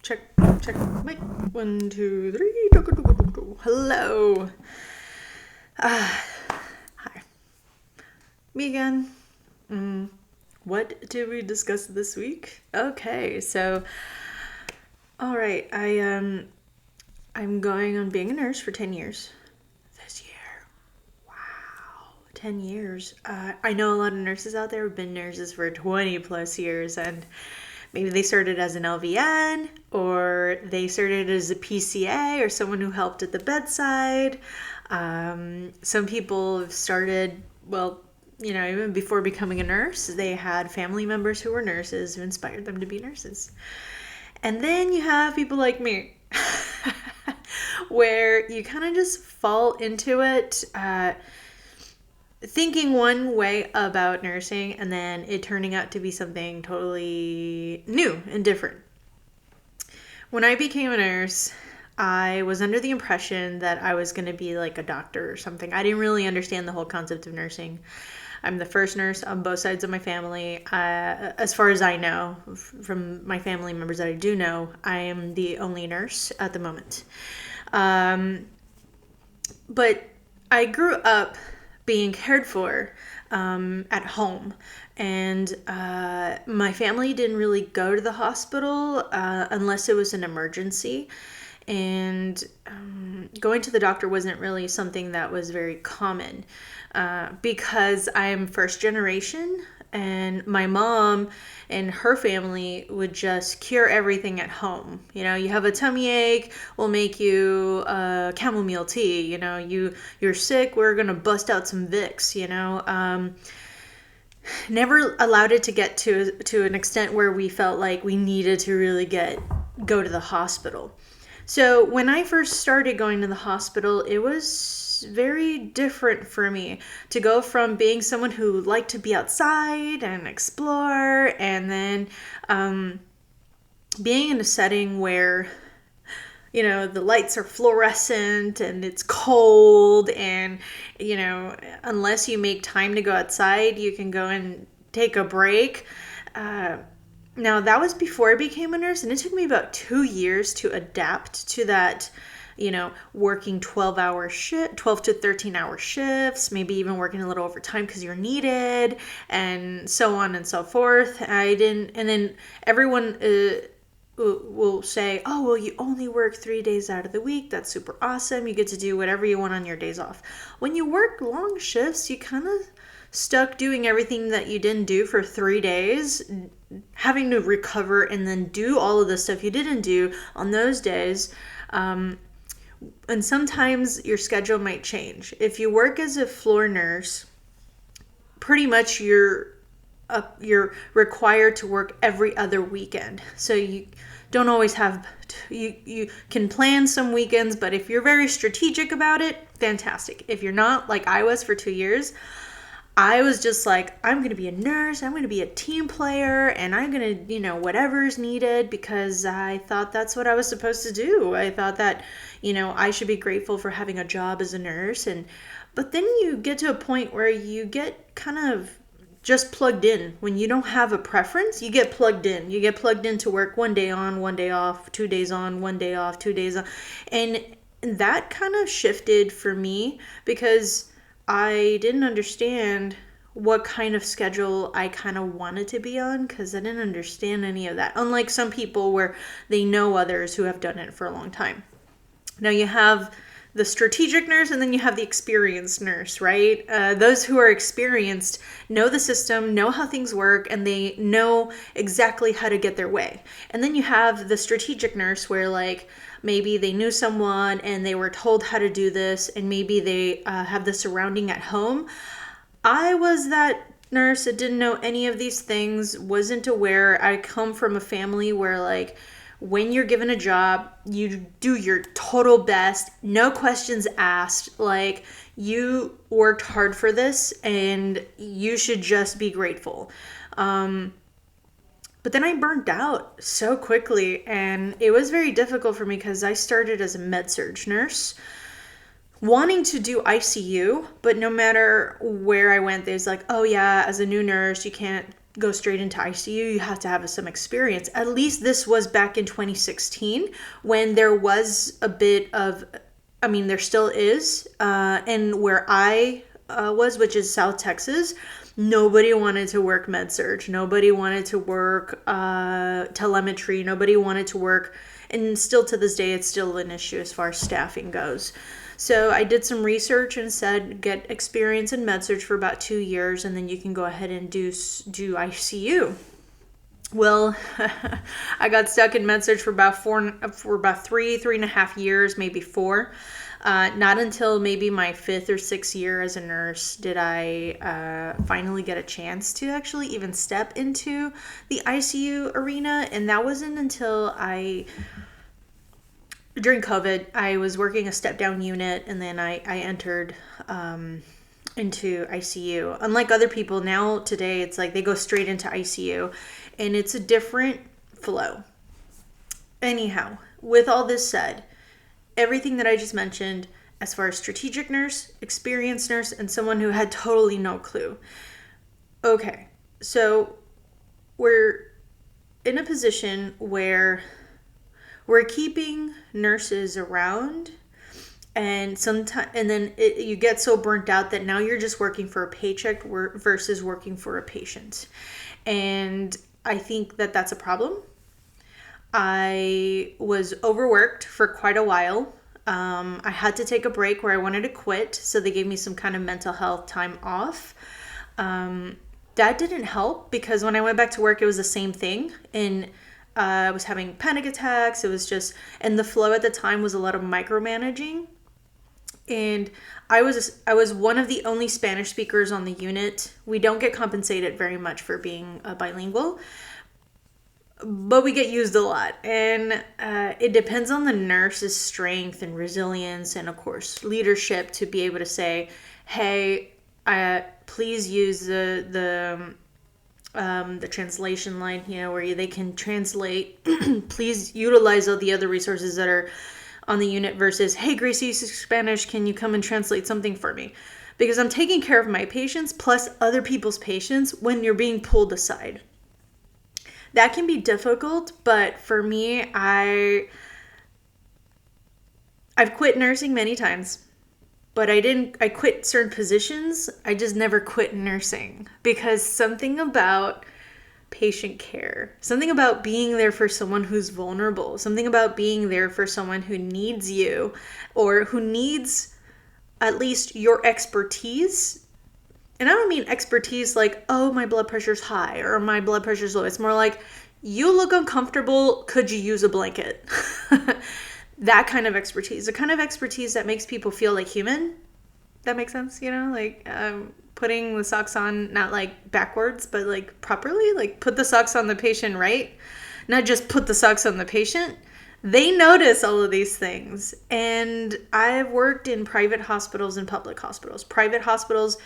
Check, check, mic. 1, 2, 3. Hello. Hi. Me again. What did we discuss this week? Okay, so, all right. I'm going on being a nurse for 10 years this year. Wow, 10 years. I know a lot of nurses out there have been nurses for 20 plus years, and maybe they started as an LVN, or they started as a PCA, or someone who helped at the bedside. Some people have started, well, even before becoming a nurse, they had family members who were nurses who inspired them to be nurses. And then you have people like me, where you kind of just fall into it, thinking one way about nursing, and then it turning out to be something totally new and different. When I became a nurse, I was under the impression that I was going to be like a doctor or something. I didn't really understand the whole concept of nursing. I'm the first nurse on both sides of my family. As far as I know, from my family members that I do know, I am the only nurse at the moment. But I grew up being cared for at home. And my family didn't really go to the hospital unless it was an emergency. And going to the doctor wasn't really something that was very common because I'm first generation, and my mom and her family would just cure everything at home. You have a tummy ache, we'll make you chamomile tea. You're sick, we're gonna bust out some Vicks. Never allowed it to get to an extent where we felt like we needed to really go to the hospital. So when I first started going to the hospital, it was very different for me to go from being someone who liked to be outside and explore, and then being in a setting where the lights are fluorescent and it's cold, and unless you make time to go outside, you can go and take a break. Now, that was before I became a nurse, and it took me about 2 years to adapt to that, working 12 to 13 hour shifts, maybe even working a little overtime because you're needed, and so on and so forth. And then everyone will say, oh, well, you only work 3 days out of the week. That's super awesome. You get to do whatever you want on your days off. When you work long shifts, you kind of stuck doing everything that you didn't do for 3 days, having to recover and then do all of the stuff you didn't do on those days. And sometimes your schedule might change. If you work as a floor nurse, pretty much you're required to work every other weekend. So you don't always have you can plan some weekends, but if you're very strategic about it, fantastic. If you're not, like I was for 2 years, I was just like, I'm going to be a nurse, I'm going to be a team player, and I'm going to, whatever's needed, because I thought that's what I was supposed to do. I thought that, I should be grateful for having a job as a nurse. But then you get to a point where you get kind of just plugged in. When you don't have a preference, you get plugged in. You get plugged into work 1 day on, 1 day off, 2 days on, 1 day off, 2 days on. And that kind of shifted for me because I didn't understand what kind of schedule I kind of wanted to be on, because I didn't understand any of that. Unlike some people where they know others who have done it for a long time. Now you have the strategic nurse, and then you have the experienced nurse, right? Those who are experienced know the system, know how things work, and they know exactly how to get their way. And then you have the strategic nurse where, like, maybe they knew someone and they were told how to do this, and maybe they have the surrounding at home. I was that nurse that didn't know any of these things, wasn't aware. I come from a family where, like, when you're given a job, you do your total best, no questions asked. Like, you worked hard for this and you should just be grateful. But then I burned out so quickly, and it was very difficult for me because I started as a med-surg nurse, wanting to do ICU, but no matter where I went, there's like, oh yeah, as a new nurse, you can't go straight into ICU. You have to have some experience. At least this was back in 2016 when there was a bit of, I mean, there still is, and where I was, which is South Texas, nobody wanted to work med surg. Nobody wanted to work telemetry. Nobody wanted to work, and still to this day, it's still an issue as far as staffing goes. So I did some research and said, get experience in med surg for about 2 years, and then you can go ahead and do ICU. Well, I got stuck in med surg for about 3.5 years, maybe 4. Not until maybe my 5th or 6th year as a nurse did I finally get a chance to actually even step into the ICU arena. And that wasn't until during COVID, I was working a step-down unit, and then I entered into ICU. Unlike other people, now today it's like they go straight into ICU, and it's a different flow. Anyhow, with all this said, everything that I just mentioned, as far as strategic nurse, experienced nurse, and someone who had totally no clue. Okay, so we're in a position where we're keeping nurses around, and then you get so burnt out that now you're just working for a paycheck versus working for a patient. And I think that that's a problem. I was overworked for quite a while. I had to take a break where I wanted to quit, so they gave me some kind of mental health time off. That didn't help because when I went back to work, it was the same thing. And I was having panic attacks. It was just, and the flow at the time was a lot of micromanaging. And I was one of the only Spanish speakers on the unit. We don't get compensated very much for being bilingual, but we get used a lot. And it depends on the nurse's strength and resilience and, of course, leadership to be able to say, hey, please use the translation line, where they can translate. Please utilize all the other resources that are on the unit versus, hey, Gracie, you speak Spanish, can you come and translate something for me? Because I'm taking care of my patients plus other people's patients when you're being pulled aside. That can be difficult, but for me, I've quit nursing many times. But I quit certain positions. I just never quit nursing because something about patient care, something about being there for someone who's vulnerable, something about being there for someone who needs you or who needs at least your expertise. And I don't mean expertise like, oh, my blood pressure's high or my blood pressure's low. It's more like, you look uncomfortable. Could you use a blanket? That kind of expertise, the kind of expertise that makes people feel like human. That makes sense, like putting the socks on, not like backwards, but like properly, like put the socks on the patient right, not just put the socks on the patient. They notice all of these things. And I've worked in private hospitals and public hospitals. Private hospitals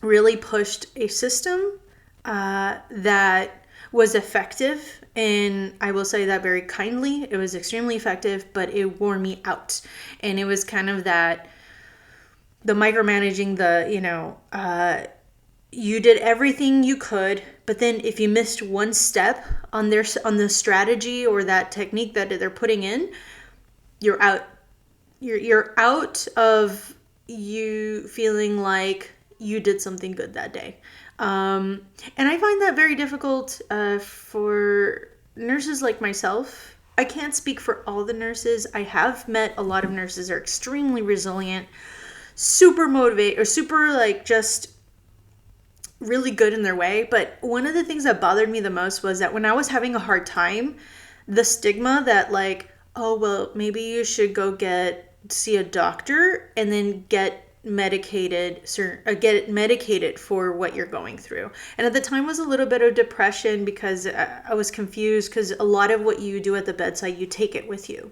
really pushed a system that was effective, and I will say that very kindly. It was extremely effective, but it wore me out. And it was kind of that, the micromanaging, you did everything you could, but then if you missed one step on the strategy or that technique that they're putting in, you're out. You're out of you feeling like you did something good that day. And I find that very difficult for nurses like myself. I can't speak for all the nurses. I have met a lot of nurses that are extremely resilient, super motivated, or super just really good in their way. But one of the things that bothered me the most was that when I was having a hard time, the stigma that oh, well, maybe you should go see a doctor and then get medicated for what you're going through. And at the time was a little bit of depression because I was confused, because a lot of what you do at the bedside, you take it with you.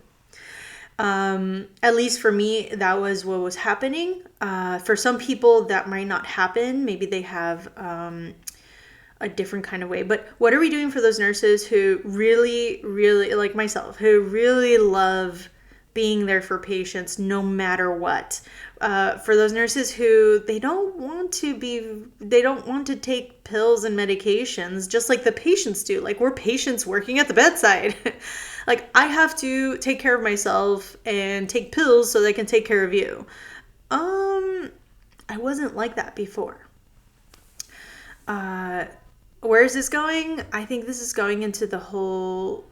At least for me, that was what was happening. For some people that might not happen. Maybe they have a different kind of way. But what are we doing for those nurses who really, really, like myself, who really love being there for patients no matter what. For those nurses who they don't want to take pills and medications just like the patients do. Like, we're patients working at the bedside. Like, I have to take care of myself and take pills so they can take care of you. I wasn't like that before. Where is this going? I think this is going into the whole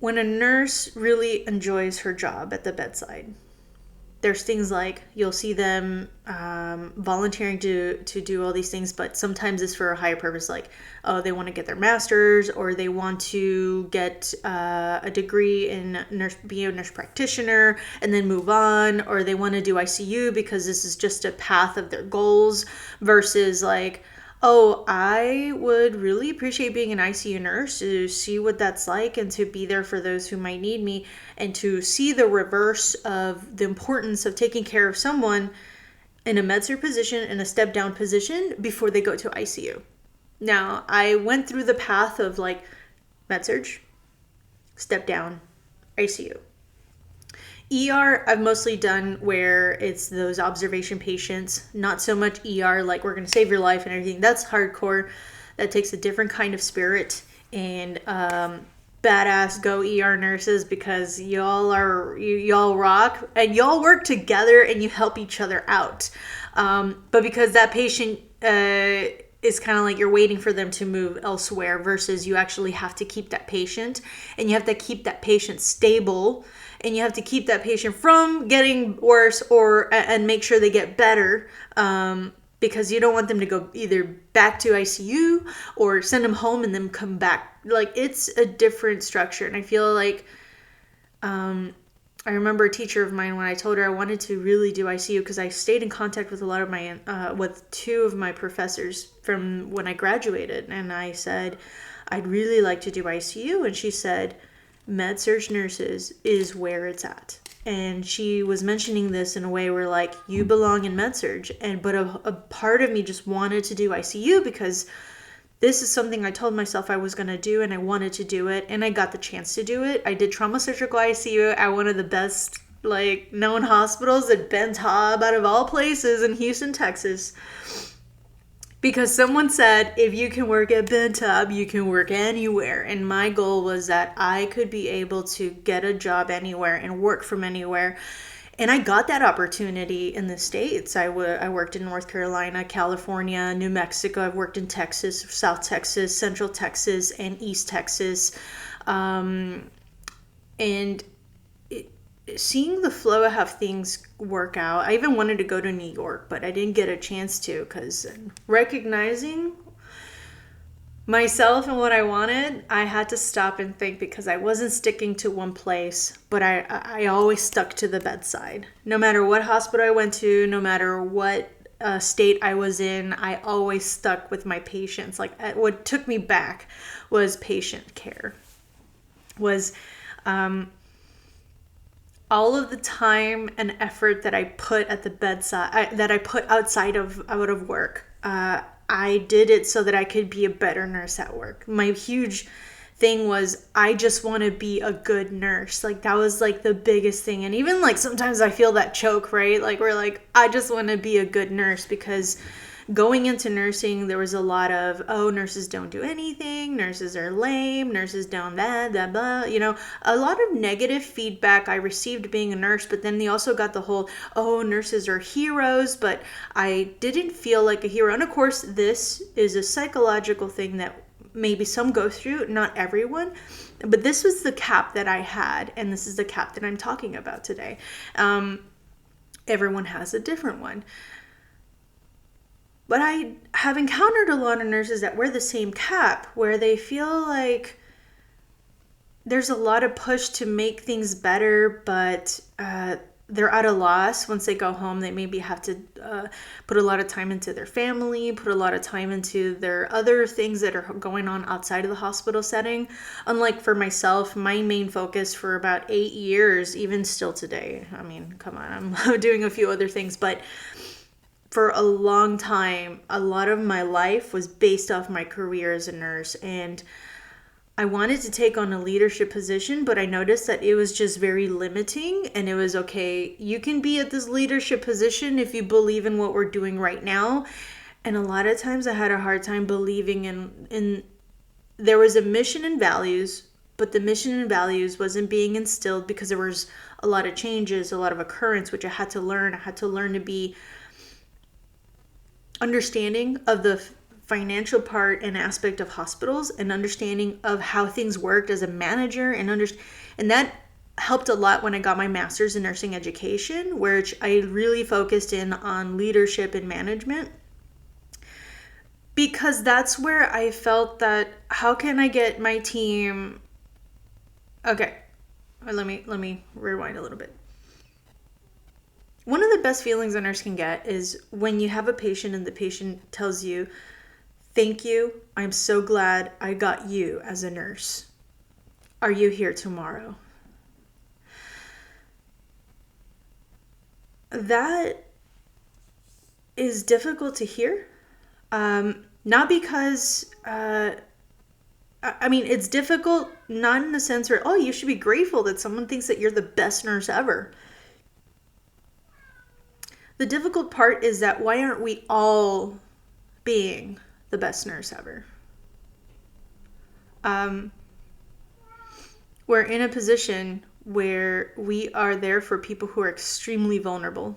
when a nurse really enjoys her job at the bedside. There's things like you'll see them volunteering to do all these things, but sometimes it's for a higher purpose, like, oh, they want to get their master's, or they want to get a degree in be a nurse practitioner and then move on, or they want to do ICU because this is just a path of their goals, versus like, oh, I would really appreciate being an ICU nurse to see what that's like and to be there for those who might need me, and to see the reverse of the importance of taking care of someone in a med-surg position, in a step-down position before they go to ICU. Now, I went through the path of like med-surg, step-down, ICU. ER, I've mostly done where it's those observation patients, not so much ER, like we're going to save your life and everything. That's hardcore. That takes a different kind of spirit and badass go ER nurses, because y'all rock and y'all work together and you help each other out. But because that patient is kind of like you're waiting for them to move elsewhere, versus you actually have to keep that patient, and you have to keep that patient stable, and you have to keep that patient from getting worse and make sure they get better, because you don't want them to go either back to ICU or send them home and then come back. Like, it's a different structure. And I feel like I remember a teacher of mine when I told her I wanted to really do ICU, because I stayed in contact with a lot of my with two of my professors from when I graduated, and I said I'd really like to do ICU, and she said med-surg nurses is where it's at. And she was mentioning this in a way where, like, you belong in med-surg, but a part of me just wanted to do ICU because this is something I told myself I was going to do, and I wanted to do it, and I got the chance to do it. I did trauma surgical ICU at one of the best, like, known hospitals at Ben Taub, out of all places, in Houston, Texas. Because someone said, if you can work at Ben Taub, you can work anywhere. And my goal was that I could be able to get a job anywhere and work from anywhere. And I got that opportunity in the States. I worked in North Carolina, California, New Mexico. I've worked in Texas, South Texas, Central Texas, and East Texas. And seeing the flow of how things work out. I even wanted to go to New York, but I didn't get a chance to, because recognizing myself and what I wanted, I had to stop and think, because I wasn't sticking to one place, but I always stuck to the bedside. No matter what hospital I went to, no matter what state I was in, I always stuck with my patients. Like, what took me back was patient care. Was all of the time and effort that I put at the bedside, that I put out of work. I did it so that I could be a better nurse at work. My huge thing was, I just want to be a good nurse. Like, that was like the biggest thing. And even like sometimes I feel that choke, right? Like, we're like, I just want to be a good nurse, because going into nursing, there was a lot of, oh, nurses don't do anything, nurses are lame, nurses don't that, blah, you know, a lot of negative feedback I received being a nurse. But then they also got the whole, oh, nurses are heroes, but I didn't feel like a hero. And of course, this is a psychological thing that maybe some go through, not everyone, but this was the cap that I had, and this is the cap that I'm talking about today. Everyone has a different one. But I have encountered a lot of nurses that wear the same cap, where they feel like there's a lot of push to make things better, but they're at a loss once they go home. They maybe have to put a lot of time into their family, put a lot of time into their other things that are going on outside of the hospital setting. Unlike for myself, my main focus for about 8 years, even still today, I mean, come on, I'm doing a few other things, but for a long time, a lot of my life was based off my career as a nurse. And I wanted to take on a leadership position, but I noticed that it was just very limiting, and it was okay, you can be at this leadership position if you believe in what we're doing right now. And a lot of times I had a hard time believing in there was a mission and values, but the mission and values wasn't being instilled because there was a lot of changes, a lot of occurrence, which I had to learn. I had to learn to be understanding of the financial part and aspect of hospitals, and understanding of how things worked as a manager, and that helped a lot when I got my master's in nursing education, which I really focused in on leadership and management, because that's where I felt that how can I get my team. Okay, let me rewind a little bit. One of the best feelings a nurse can get is when you have a patient and the patient tells you, thank you, I'm so glad I got you as a nurse. Are you here tomorrow? That is difficult to hear. Not because, it's difficult, not in the sense where, oh, you should be grateful that someone thinks that you're the best nurse ever. The difficult part is that why aren't we all being the best nurse ever? We're in a position where we are there for people who are extremely vulnerable.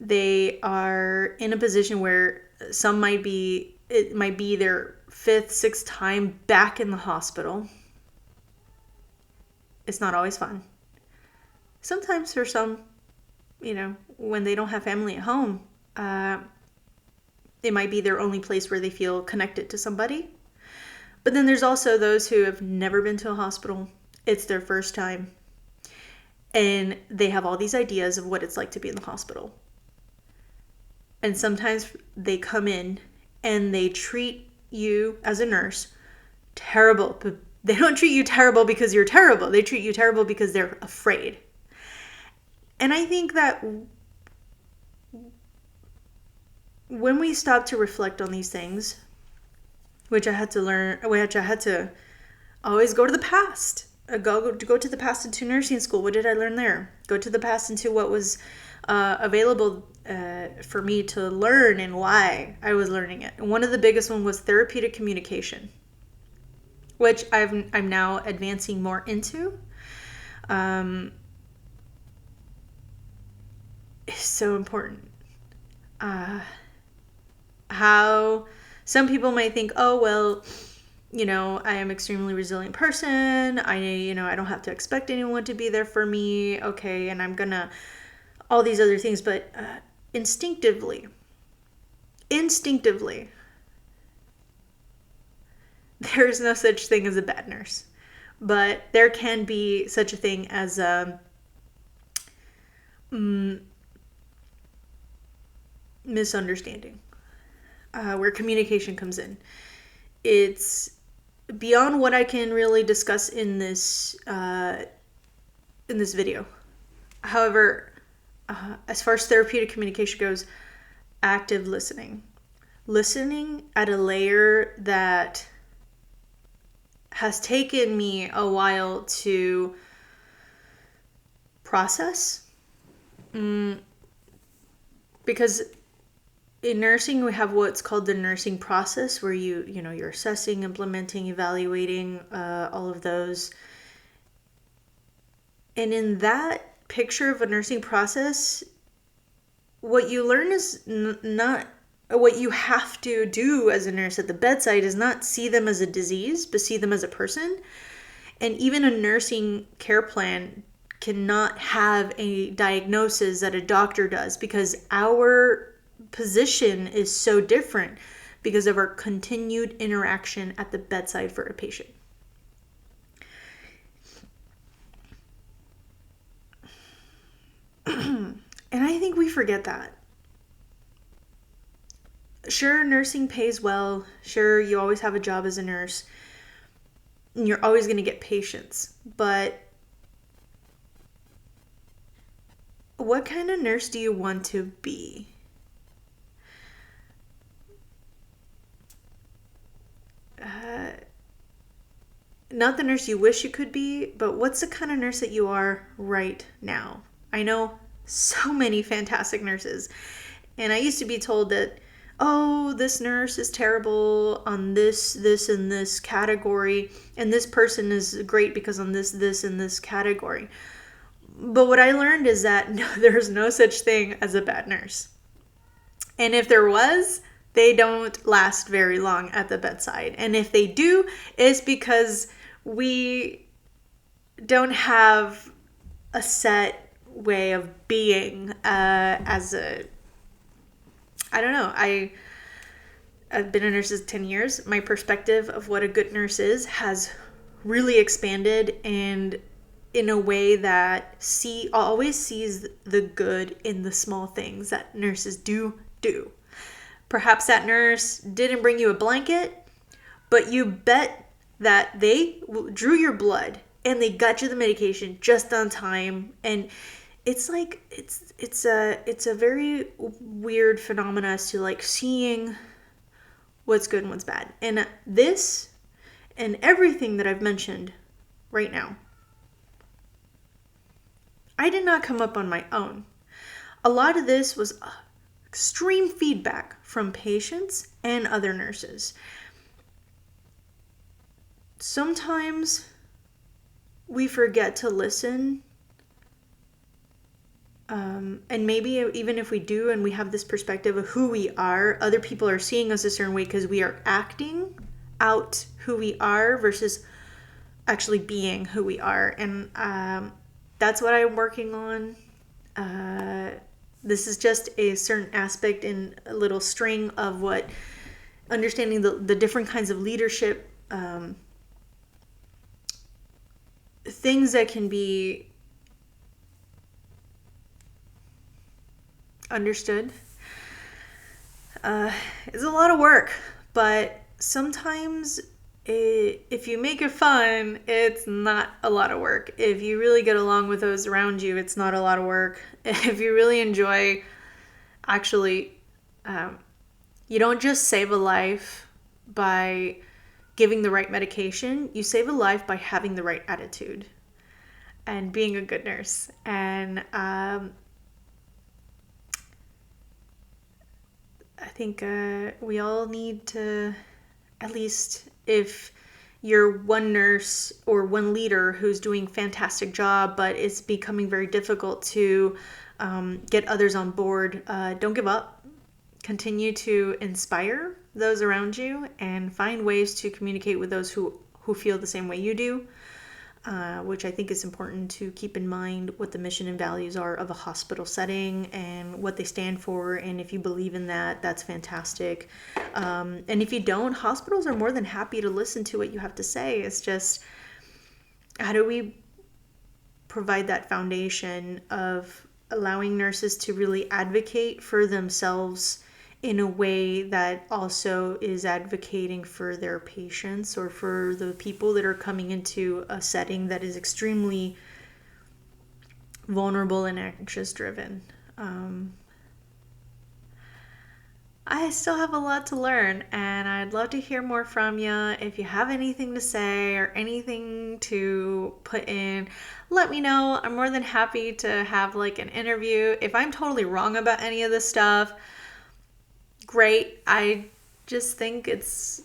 They are in a position where it might be their 5th, 6th time back in the hospital. It's not always fun. Sometimes for some, when they don't have family at home, it might be their only place where they feel connected to somebody. But then there's also those who have never been to a hospital. It's their first time. And they have all these ideas of what it's like to be in the hospital. And sometimes they come in and they treat you as a nurse terrible. But they don't treat you terrible because you're terrible. They treat you terrible because they're afraid. And I think that when we stop to reflect on these things, which I had to always go to the past. Go to the past into nursing school. What did I learn there? Go to the past into what was available for me to learn and why I was learning it. And one of the biggest one was therapeutic communication, which I'm now advancing more into. It's so important. How some people might think, oh, well, I am an extremely resilient person. I don't have to expect anyone to be there for me. Okay. And I'm gonna, all these other things, but instinctively, there's no such thing as a bad nurse, but there can be such a thing as a misunderstanding. Where communication comes in. It's beyond what I can really discuss in this video. However, as far as therapeutic communication goes, active listening at a layer that has taken me a while to process, because in nursing, we have what's called the nursing process, where you're assessing, implementing, evaluating, all of those. And in that picture of a nursing process, what you learn is not what you have to do as a nurse at the bedside is not see them as a disease, but see them as a person. And even a nursing care plan cannot have a diagnosis that a doctor does, because our position is so different because of our continued interaction at the bedside for a patient. And I think we forget that. Sure, nursing pays well. Sure, you always have a job as a nurse. And you're always going to get patients. But what kind of nurse do you want to be? not the nurse you wish you could be, but what's the kind of nurse that you are right now? I know so many fantastic nurses, and I used to be told that, oh, this nurse is terrible on this, and this category, and this person is great because on this, and this category. But what I learned is that no, there's no such thing as a bad nurse. And if there was, they don't last very long at the bedside. And if they do, it's because we don't have a set way of being as a, I don't know, I've been a nurse for 10 years. My perspective of what a good nurse is has really expanded, and in a way that always sees the good in the small things that nurses do. Perhaps that nurse didn't bring you a blanket, but you bet that they drew your blood and they got you the medication just on time. And it's like it's a very weird phenomena as to like seeing what's good and what's bad. And this and everything that I've mentioned right now, I did not come up on my own. A lot of this was extreme feedback from patients and other nurses. Sometimes we forget to listen. And maybe even if we do and we have this perspective of who we are, other people are seeing us a certain way because we are acting out who we are versus actually being who we are. And that's what I'm working on. This is just a certain aspect in a little string of what understanding the different kinds of leadership, things that can be understood. It's a lot of work, but sometimes if you make it fun, it's not a lot of work. If you really get along with those around you, it's not a lot of work. If you really enjoy, actually, you don't just save a life by giving the right medication. You save a life by having the right attitude and being a good nurse. And I think we all need to, at least if you're one nurse or one leader who's doing a fantastic job, but it's becoming very difficult to get others on board, don't give up. Continue to inspire those around you and find ways to communicate with those who feel the same way you do. Which I think is important to keep in mind what the mission and values are of a hospital setting and what they stand for. And if you believe in that, that's fantastic. And if you don't, hospitals are more than happy to listen to what you have to say. It's just, how do we provide that foundation of allowing nurses to really advocate for themselves in a way that also is advocating for their patients or for the people that are coming into a setting that is extremely vulnerable and anxious driven. I still have a lot to learn, and I'd love to hear more from you. If you have anything to say or anything to put in, let me know. I'm more than happy to have like an interview. If I'm totally wrong about any of this stuff, great. I just think it's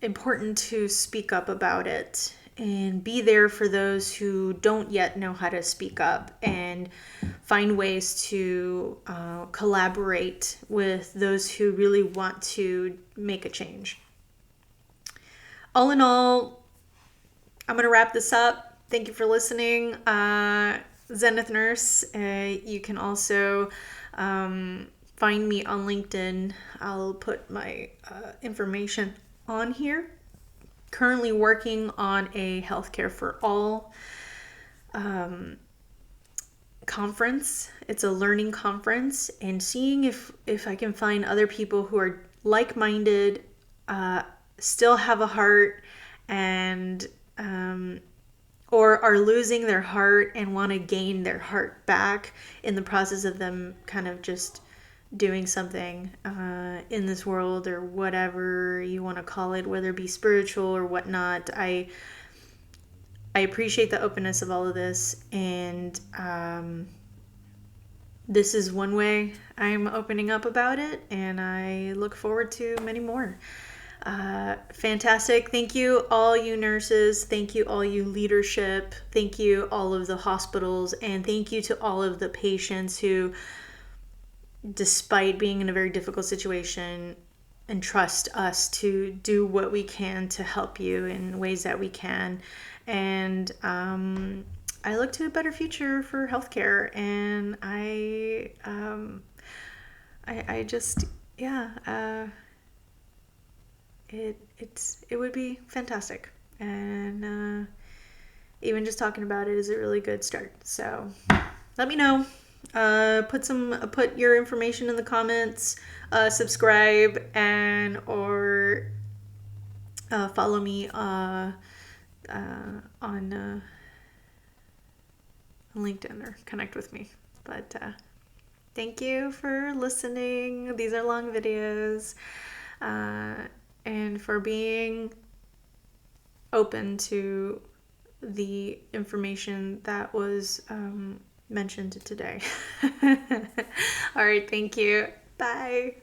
important to speak up about it and be there for those who don't yet know how to speak up, and find ways to collaborate with those who really want to make a change. All in all, I'm going to wrap this up. Thank you for listening. Zenith Nurse. You can also find me on LinkedIn. I'll put my information on here. Currently working on a Healthcare for All conference. It's a learning conference, and seeing if I can find other people who are like-minded, still have a heart, and or are losing their heart and want to gain their heart back in the process of them kind of just doing something in this world, or whatever you want to call it, whether it be spiritual or whatnot. I I appreciate the openness of all of this, and this is one way I'm opening up about it, and I look forward to many more. Fantastic. Thank you, all you nurses. Thank you, all you leadership. Thank you, all of the hospitals. And thank you to all of the patients who, despite being in a very difficult situation, entrust us to do what we can to help you in ways that we can. And I look to a better future for healthcare, and I just, yeah, it would be fantastic, and even just talking about it is a really good start. So let me know. Put your information in the comments. Subscribe and or follow me on LinkedIn or connect with me. But thank you for listening. These are long videos. And for being open to the information that was mentioned today. All right, thank you. Bye.